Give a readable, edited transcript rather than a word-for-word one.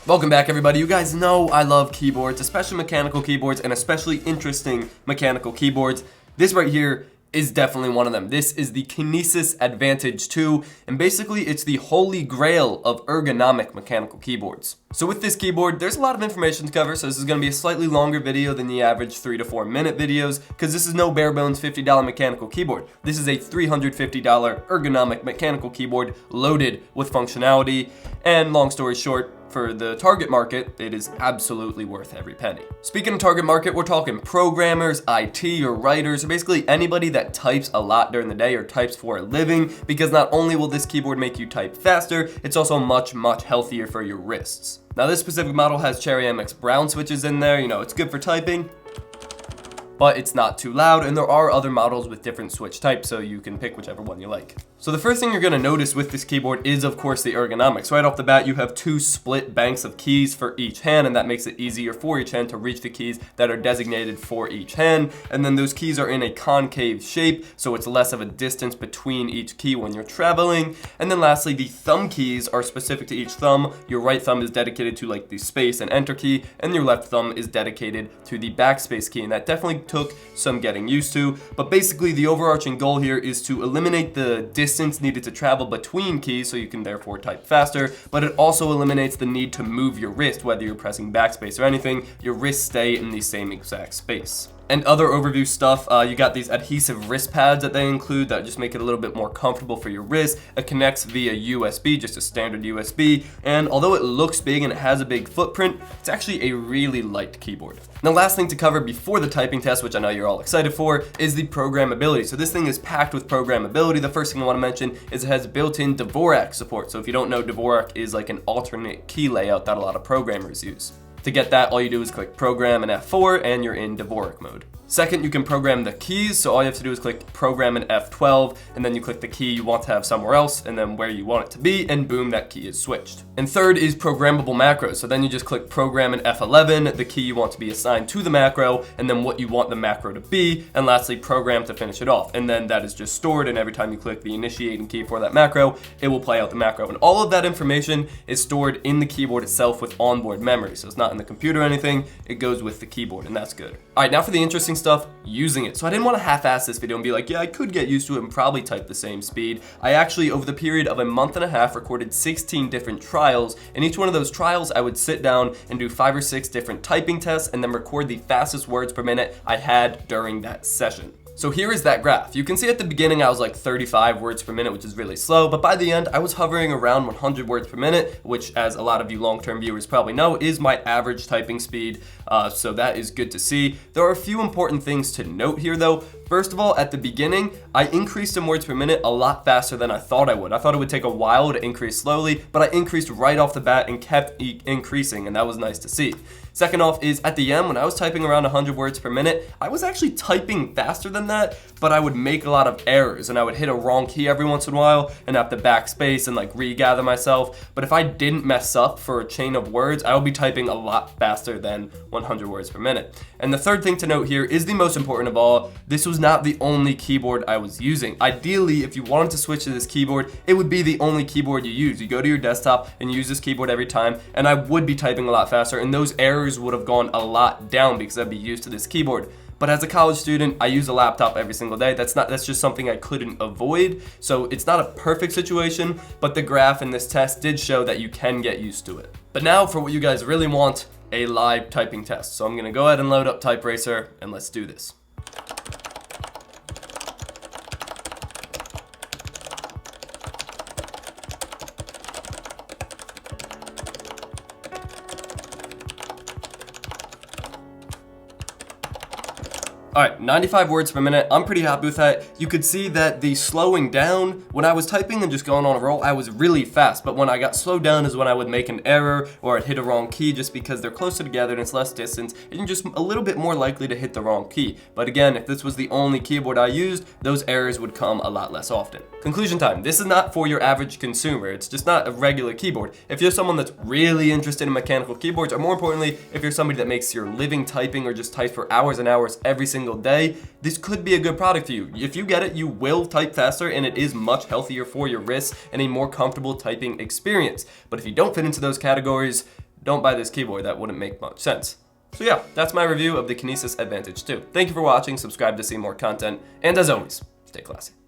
Welcome back, everybody. You guys know I love keyboards, especially mechanical keyboards, and especially interesting mechanical keyboards. This right here is definitely one of them. This is the Kinesis Advantage 2, and basically it's the holy grail of ergonomic mechanical keyboards. So with this keyboard, there's a lot of information to cover, so this is going to be a slightly longer video than the average 3 to 4 minute videos, because this is no bare bones $50 mechanical keyboard. This is a $350 ergonomic mechanical keyboard loaded with functionality, and long story short, for the target market, it is absolutely worth every penny. Speaking of target market, we're talking programmers, IT, or writers, or basically anybody that types a lot during the day or types for a living, because not only will this keyboard make you type faster, it's also much healthier for your wrists. Now this specific model has Cherry MX Brown switches in there, it's good for typing, but it's not too loud, and there are other models with different switch types, so you can pick whichever one you like. So the first thing you're going to notice with this keyboard is, of course, the ergonomics. Right off the bat, you have 2 split banks of keys for each hand, and that makes it easier for each hand to reach the keys that are designated for each hand. And then those keys are in a concave shape, so it's less of a distance between each key when you're traveling. And then lastly, the thumb keys are specific to each thumb. Your right thumb is dedicated to like the space and enter key, and your left thumb is dedicated to the backspace key, and that definitely took some getting used to. But basically, the overarching goal here is to eliminate the distance needed to travel between keys, so you can therefore type faster, but it also eliminates the need to move your wrist. Whether you're pressing backspace or anything, your wrists stay in the same exact space. And other overview stuff, you got these adhesive wrist pads that they include that just make it a little bit more comfortable for your wrist. It connects via USB, just a standard USB, and although it looks big and it has a big footprint, it's actually a really light keyboard. Now, last thing to cover before the typing test, which I know you're all excited for, is the programmability. So this thing is packed with programmability. The first thing I want to mention is it has built-in Dvorak support. So if you don't know, Dvorak is like an alternate key layout that a lot of programmers use. To get that, all you do is click Program and F4, and you're in Dvorak mode. Second, you can program the keys, so all you have to do is click Program and F12, and then you click the key you want to have somewhere else, and then where you want it to be, and boom, that key is switched. And third is programmable macros, so then you just click Program and F11, the key you want to be assigned to the macro, and then what you want the macro to be, and lastly, Program to finish it off. And then that is just stored, and every time you click the initiating key for that macro, it will play out the macro. And all of that information is stored in the keyboard itself with onboard memory, so it's not in the computer or anything, it goes with the keyboard, and that's good. Alright, now for the interesting stuff, using it. So I didn't want to half-ass this video and be like, yeah, I could get used to it and probably type the same speed. I actually, over the period of a month and a half, recorded 16 different trials. In each one of those trials, I would sit down and do 5 or 6 different typing tests and then record the fastest words per minute I had during that session. So here is that graph. You can see at the beginning I was like 35 words per minute, which is really slow, but by the end I was hovering around 100 words per minute, which, as a lot of you long-term viewers probably know, is my average typing speed, so that is good to see. There are a few important things to note here though. First of all, at the beginning, I increased in words per minute a lot faster than I thought I would. I thought it would take a while to increase slowly, but I increased right off the bat and kept increasing, and that was nice to see. Second off is at the end, when I was typing around 100 words per minute, I was actually typing faster than that, but I would make a lot of errors, and I would hit a wrong key every once in a while and have to backspace and like regather myself. But if I didn't mess up for a chain of words, I would be typing a lot faster than 100 words per minute. And the third thing to note here is the most important of all. This was not the only keyboard I was using. Ideally, if you wanted to switch to this keyboard, it would be the only keyboard you use. You go to your desktop and use this keyboard every time, and I would be typing a lot faster, and those errors would have gone a lot down because I'd be used to this keyboard. But as a college student, I use a laptop every single day. That's just something I couldn't avoid. So it's not a perfect situation, but the graph in this test did show that you can get used to it. But now for what you guys really want, a live typing test. So I'm gonna go ahead and load up TypeRacer, and let's do this. Alright, 95 words per minute. I'm pretty happy with that. You could see that the slowing down, when I was typing and just going on a roll, I was really fast. But when I got slowed down is when I would make an error or I'd hit a wrong key, just because they're closer together and it's less distance, and you're just a little bit more likely to hit the wrong key. But again, if this was the only keyboard I used, those errors would come a lot less often. Conclusion time. This is not for your average consumer. It's just not a regular keyboard. If you're someone that's really interested in mechanical keyboards, or more importantly, if you're somebody that makes your living typing or just types for hours and hours every single day, this could be a good product for you. If you get it, you will type faster, and it is much healthier for your wrists and a more comfortable typing experience. But if you don't fit into those categories, don't buy this keyboard. That wouldn't make much sense. So yeah, that's my review of the Kinesis Advantage 2. Thank you for watching, subscribe to see more content, and as always, stay classy.